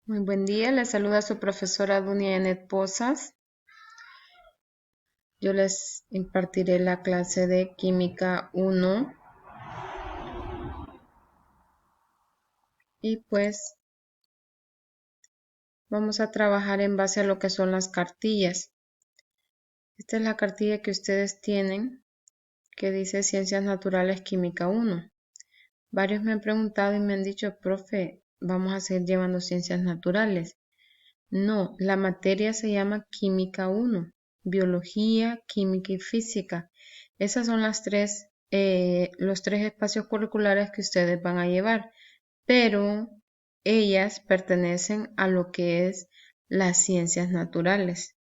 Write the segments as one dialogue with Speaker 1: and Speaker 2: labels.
Speaker 1: Muy buen día, les saluda su profesora Dunia Yanet Pozas. Yo les impartiré la clase de Química 1 y pues vamos a trabajar en base a lo que son las cartillas. Esta es la cartilla que ustedes tienen que dice Ciencias Naturales Química 1. Varios me han preguntado y me han dicho, profe, vamos a seguir llevando Ciencias Naturales. No, la materia se llama Química 1, Biología, Química y Física. Esas son los tres espacios curriculares que ustedes van a llevar, pero ellas pertenecen a lo que es las ciencias naturales.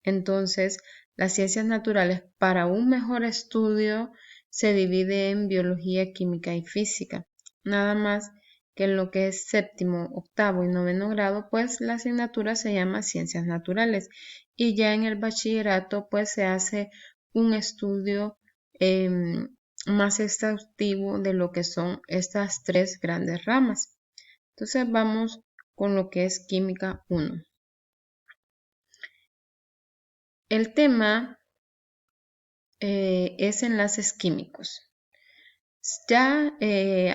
Speaker 1: Entonces, las ciencias naturales para un mejor estudio se divide en biología, química y física. Nada más que en lo que es séptimo, octavo y noveno grado, pues la asignatura se llama ciencias naturales. Y ya en el bachillerato, pues se hace un estudio más exhaustivo de lo que son estas tres grandes ramas. Entonces vamos con lo que es química 1. El tema es enlaces químicos. Ya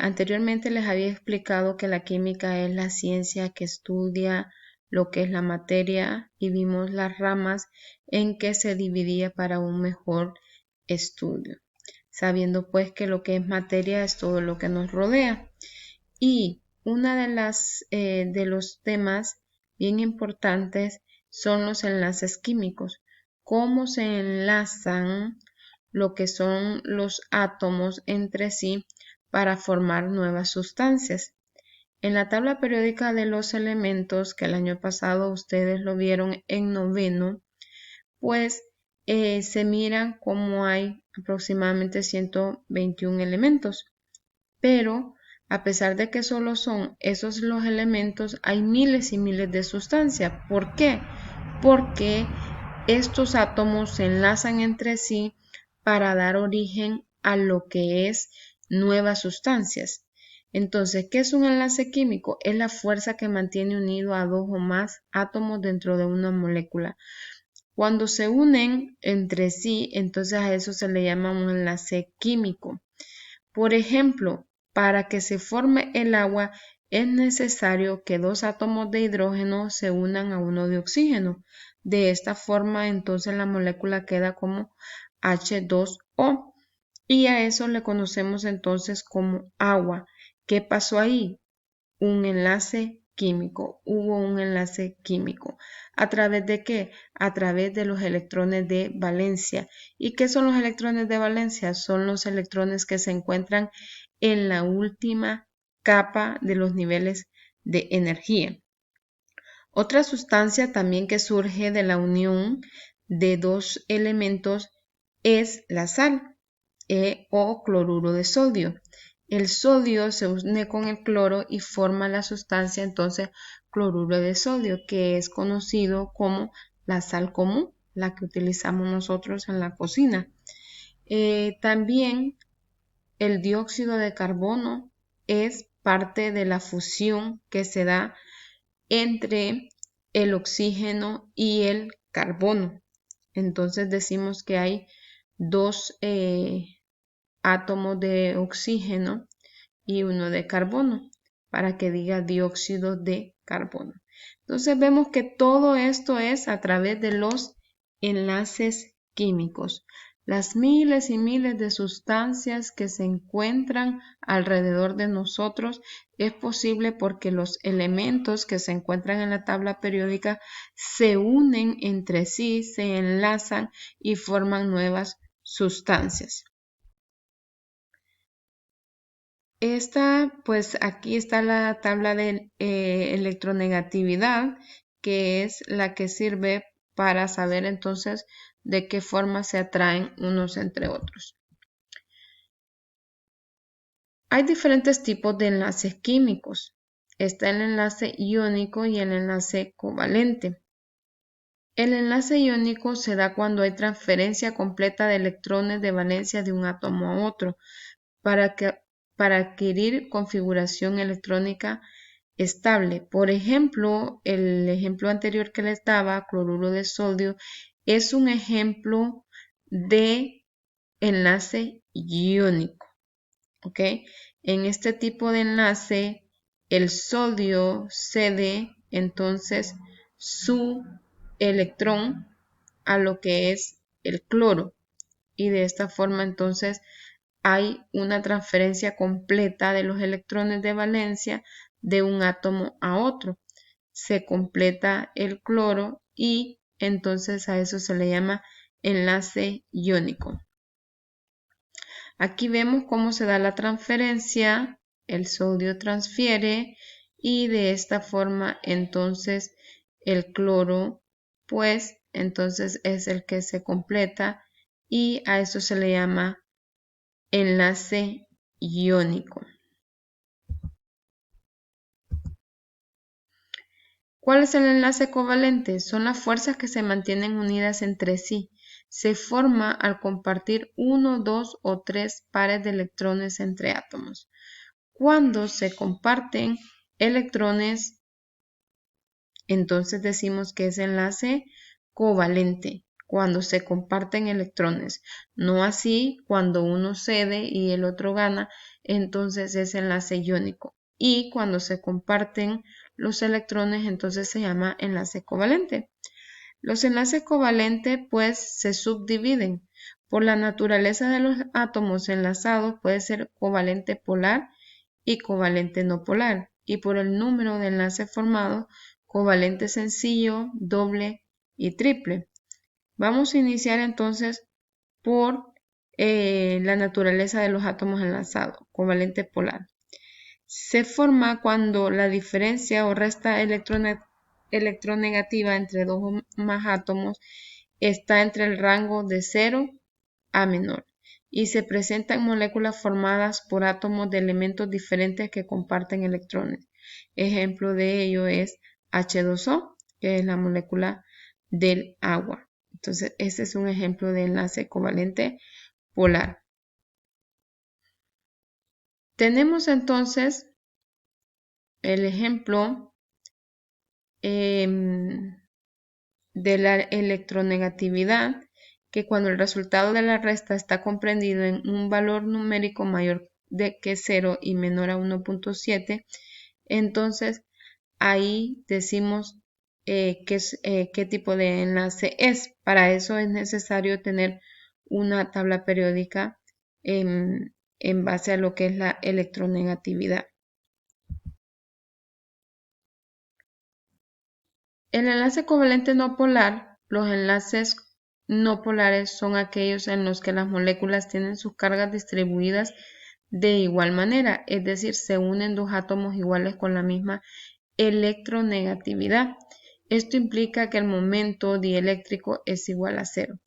Speaker 1: anteriormente les había explicado que la química es la ciencia que estudia lo que es la materia y vimos las ramas en que se dividía para un mejor estudio, sabiendo pues que lo que es materia es todo lo que nos rodea. Y una de los temas bien importantes son los enlaces químicos, cómo se enlazan lo que son los átomos entre sí para formar nuevas sustancias. En la tabla periódica de los elementos, que el año pasado ustedes lo vieron en noveno, pues se miran cómo hay aproximadamente 121 elementos, pero a pesar de que solo son esos los elementos, hay miles y miles de sustancias. ¿Por qué? Porque estos átomos se enlazan entre sí para dar origen a lo que es nuevas sustancias. Entonces, ¿qué es un enlace químico? Es la fuerza que mantiene unido a dos o más átomos dentro de una molécula. Cuando se unen entre sí, entonces a eso se le llama un enlace químico. Por ejemplo, para que se forme el agua es necesario que dos átomos de hidrógeno se unan a uno de oxígeno. De esta forma, entonces la molécula queda como H2O y a eso le conocemos entonces como agua. ¿Qué pasó ahí? Un enlace químico, hubo un enlace químico. ¿A través de qué? A través de los electrones de valencia. ¿Y qué son los electrones de valencia? Son los electrones que se encuentran en la última capa de los niveles de energía. Otra sustancia también que surge de la unión de dos elementos es la sal o cloruro de sodio. El sodio se une con el cloro y forma la sustancia entonces cloruro de sodio, que es conocido como la sal común, la que utilizamos nosotros en la cocina. También el dióxido de carbono es parte de la fusión que se da entre el oxígeno y el carbono. Entonces decimos que hay dos átomos de oxígeno y uno de carbono, para que diga dióxido de carbono. Entonces vemos que todo esto es a través de los enlaces químicos. Las miles y miles de sustancias que se encuentran alrededor de nosotros es posible porque los elementos que se encuentran en la tabla periódica se unen entre sí, se enlazan y forman nuevas sustancias. Pues aquí está la tabla de electronegatividad, que es la que sirve para saber entonces de qué forma se atraen unos entre otros. Hay diferentes tipos de enlaces químicos. Está el enlace iónico y el enlace covalente. El enlace iónico se da cuando hay transferencia completa de electrones de valencia de un átomo a otro para adquirir configuración electrónica estable. Por ejemplo, el ejemplo anterior que les daba, cloruro de sodio, es un ejemplo de enlace iónico. ¿Ok? En este tipo de enlace, el sodio cede entonces su electrón a lo que es el cloro. Y de esta forma entonces hay una transferencia completa de los electrones de valencia de un átomo a otro. Se completa el cloro y entonces a eso se le llama enlace iónico. Aquí vemos cómo se da la transferencia, el sodio transfiere y de esta forma entonces el cloro pues entonces es el que se completa y a eso se le llama enlace iónico. ¿Cuál es el enlace covalente? Son las fuerzas que se mantienen unidas entre sí. Se forma al compartir 1, 2 o 3 pares de electrones entre átomos. Cuando se comparten electrones, entonces decimos que es enlace covalente. Cuando se comparten electrones, no así cuando uno cede y el otro gana, entonces es enlace iónico. Y cuando se comparten los electrones, entonces se llama enlace covalente. Los enlaces covalentes pues se subdividen. Por la naturaleza de los átomos enlazados puede ser covalente polar y covalente no polar. Y por el número de enlaces formados, covalente sencillo, doble y triple. Vamos a iniciar entonces por la naturaleza de los átomos enlazados, covalente polar. Se forma cuando la diferencia o resta electronegativa entre dos o más átomos está entre el rango de 0 a menor y se presentan moléculas formadas por átomos de elementos diferentes que comparten electrones. Ejemplo de ello es H2O, que es la molécula del agua. Entonces, este es un ejemplo de enlace covalente polar. Tenemos entonces el ejemplo de la electronegatividad, que cuando el resultado de la resta está comprendido en un valor numérico mayor que 0 y menor a 1.7, entonces ahí decimos qué tipo de enlace es. Para eso es necesario tener una tabla periódica en base a lo que es la electronegatividad. El enlace covalente no polar, los enlaces no polares son aquellos en los que las moléculas tienen sus cargas distribuidas de igual manera, es decir, se unen dos átomos iguales con la misma electronegatividad. Esto implica que el momento dieléctrico es igual a 0.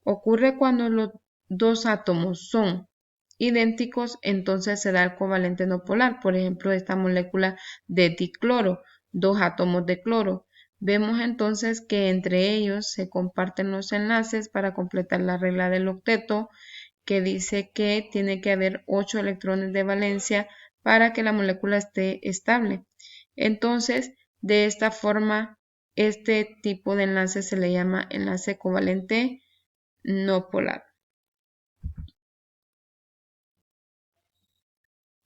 Speaker 1: Ocurre cuando los dos átomos son idénticos, entonces se da el covalente no polar. Por ejemplo, esta molécula de dicloro, dos átomos de cloro. Vemos entonces que entre ellos se comparten los enlaces para completar la regla del octeto, que dice que tiene que haber 8 electrones de valencia para que la molécula esté estable. Entonces, de esta forma, este tipo de enlace se le llama enlace covalente no polar.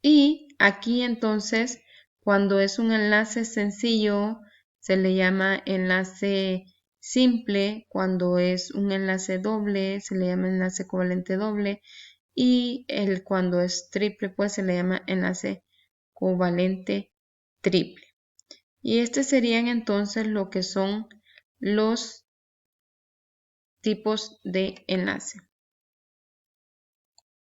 Speaker 1: Y aquí entonces, cuando es un enlace sencillo, se le llama enlace simple. Cuando es un enlace doble, se le llama enlace covalente doble. Y cuando es triple, pues se le llama enlace covalente triple. Y estos serían entonces lo que son los tipos de enlace.